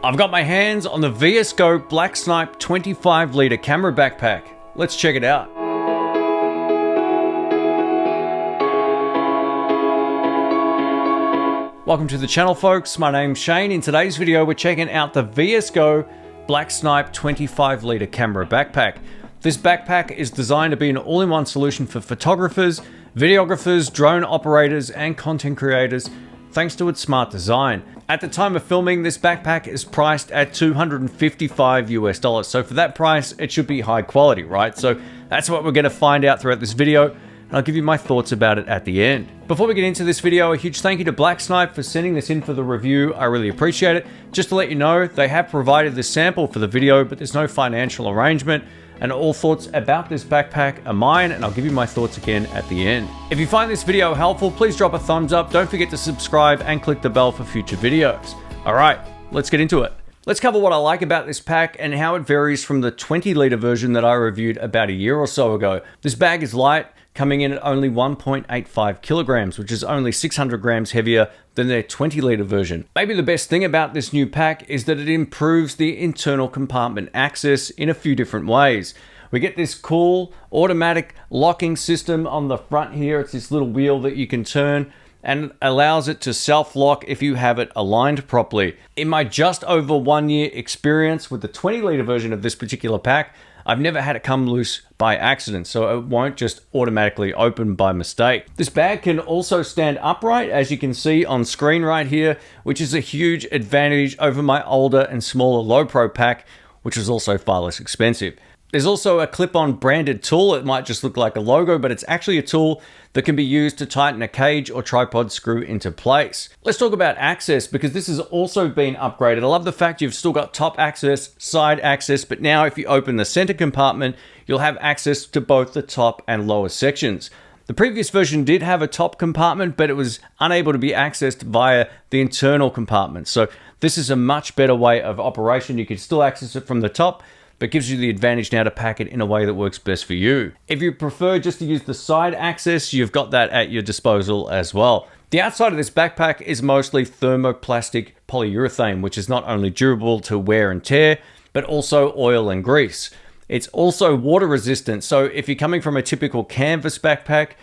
I've got my hands on the VS-Go Black Snipe 25 litre camera backpack. Let's check it out. Welcome to the channel, folks. My name's Shane. In today's video, we're checking out the VS-Go Black Snipe 25 litre camera backpack. This backpack is designed to be an all-in-one solution for photographers, videographers, drone operators, and content creators, thanks to its smart design. At the time of filming, this backpack is priced at $255 US. So for that price, it should be high quality, right? So that's what we're going to find out throughout this video, and I'll give you my thoughts about it at the end. Before we get into this video, a huge thank you to Black Snipe for sending this in for the review. I really appreciate it. Just to let you know, they have provided the sample for the video, but there's no financial arrangement. And all thoughts about this backpack are mine, and I'll give you my thoughts again at the end. If you find this video helpful, please drop a thumbs up. Don't forget to subscribe and click the bell for future videos. All right, let's get into it. Let's cover what I like about this pack and how it varies from the 20 litre version that I reviewed about a year or so ago. This bag is light, coming in at only 1.85 kilograms, which is only 600 grams heavier than their 20 litre version. Maybe the best thing about this new pack is that it improves the internal compartment access in a few different ways. We get this cool automatic locking system on the front here. It's this little wheel that you can turn and allows it to self-lock if you have it aligned properly. In my just over 1 year experience with the 20 litre version of this particular pack, I've never had it come loose by accident, so it won't just automatically open by mistake. This bag can also stand upright, as you can see on screen right here, which is a huge advantage over my older and smaller low pro pack, which is also far less expensive. There's also a clip-on branded tool. It might just look like a logo, but it's actually a tool that can be used to tighten a cage or tripod screw into place. Let's talk about access, because this has also been upgraded. I love the fact you've still got top access, side access, but now if you open the center compartment, you'll have access to both the top and lower sections. The previous version did have a top compartment, but it was unable to be accessed via the internal compartment. So this is a much better way of operation. You can still access it from the top, but gives you the advantage now to pack it in a way that works best for you. If you prefer just to use the side access, you've got that at your disposal as well. The outside of this backpack is mostly thermoplastic polyurethane, which is not only durable to wear and tear, but also oil and grease. It's also water resistant, so if you're coming from a typical canvas backpack,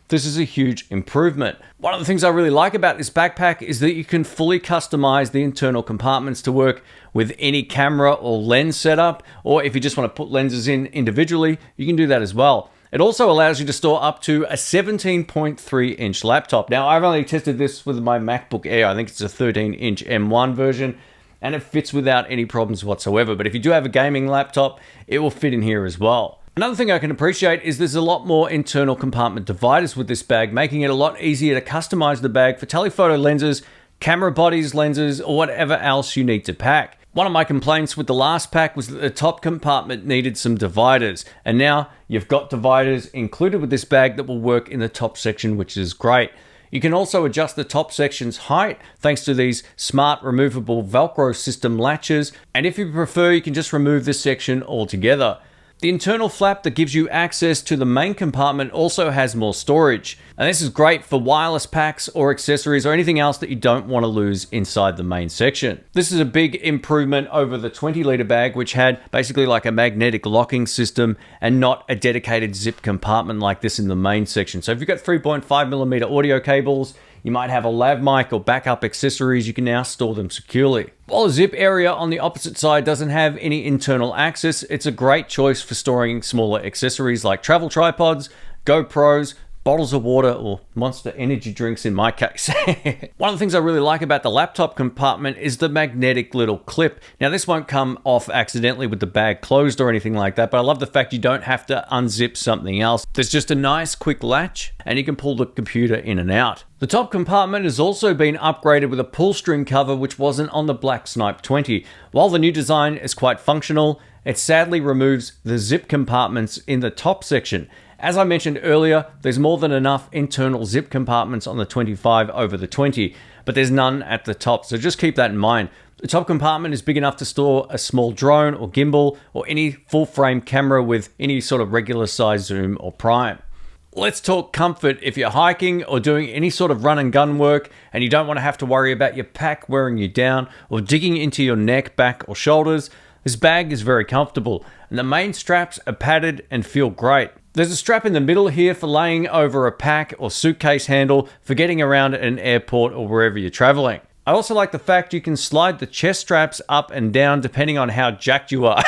this is a huge improvement. One of the things I really like about this backpack is that you can fully customize the internal compartments to work with any camera or lens setup, or if you just want to put lenses in individually, you can do that as well. It also allows you to store up to a 17.3-inch laptop. Now, I've only tested this with my MacBook Air. I think it's a 13-inch M1 version, and it fits without any problems whatsoever. But if you do have a gaming laptop, it will fit in here as well. Another thing I can appreciate is there's a lot more internal compartment dividers with this bag, making it a lot easier to customize the bag for telephoto lenses, camera bodies, lenses, or whatever else you need to pack. One of my complaints with the last pack was that the top compartment needed some dividers, and now you've got dividers included with this bag that will work in the top section, which is great. You can also adjust the top section's height thanks to these smart removable Velcro system latches, and if you prefer, you can just remove this section altogether. The internal flap that gives you access to the main compartment also has more storage. And this is great for wireless packs or accessories or anything else that you don't want to lose inside the main section. This is a big improvement over the 20 litre bag, which had basically like a magnetic locking system and not a dedicated zip compartment like this in the main section. So if you've got 3.5mm audio cables, you might have a lav mic or backup accessories, you can now store them securely. While the zip area on the opposite side doesn't have any internal access, it's a great choice for storing smaller accessories like travel tripods, GoPros, bottles of water, or Monster energy drinks in my case. One of the things I really like about the laptop compartment is the magnetic little clip. Now, this won't come off accidentally with the bag closed or anything like that, but I love the fact you don't have to unzip something else. There's just a nice quick latch and you can pull the computer in and out. The top compartment has also been upgraded with a pull string cover, which wasn't on the Black Snipe 20. While the new design is quite functional, it sadly removes the zip compartments in the top section. As I mentioned earlier, there's more than enough internal zip compartments on the 25 over the 20, but there's none at the top, so just keep that in mind. The top compartment is big enough to store a small drone or gimbal or any full frame camera with any sort of regular size zoom or prime. Let's talk comfort. If you're hiking or doing any sort of run and gun work and you don't want to have to worry about your pack wearing you down or digging into your neck, back or shoulders, this bag is very comfortable and the main straps are padded and feel great. There's a strap in the middle here for laying over a pack or suitcase handle for getting around at an airport or wherever you're traveling. I also like the fact you can slide the chest straps up and down depending on how jacked you are.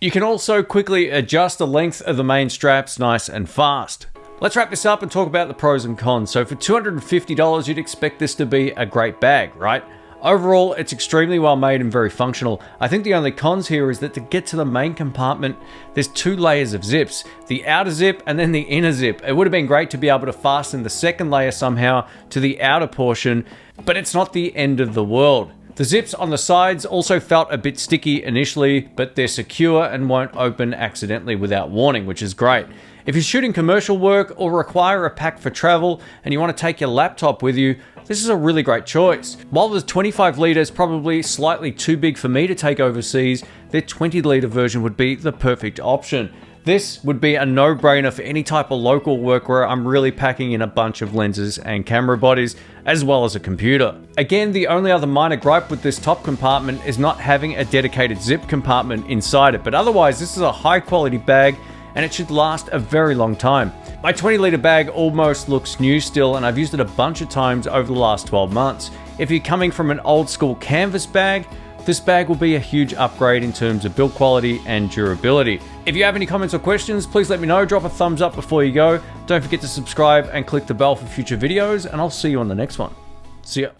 You can also quickly adjust the length of the main straps nice and fast. Let's wrap this up and talk about the pros and cons. So for $250, you'd expect this to be a great bag, right? Overall, it's extremely well made and very functional. I think the only cons here is that to get to the main compartment, there's 2 layers of zips, the outer zip and then the inner zip. It would have been great to be able to fasten the second layer somehow to the outer portion, but it's not the end of the world. The zips on the sides also felt a bit sticky initially, but they're secure and won't open accidentally without warning, which is great. If you're shooting commercial work or require a pack for travel and you want to take your laptop with you, this is a really great choice. While the 25 litre is probably slightly too big for me to take overseas, their 20 litre version would be the perfect option. This would be a no-brainer for any type of local work where I'm really packing in a bunch of lenses and camera bodies, as well as a computer. Again, the only other minor gripe with this top compartment is not having a dedicated zip compartment inside it, but otherwise this is a high quality bag and it should last a very long time. My 20 litre bag almost looks new still and I've used it a bunch of times over the last 12 months. If you're coming from an old school canvas bag, this bag will be a huge upgrade in terms of build quality and durability. If you have any comments or questions, please let me know. Drop a thumbs up before you go. Don't forget to subscribe and click the bell for future videos, and I'll see you on the next one. See ya.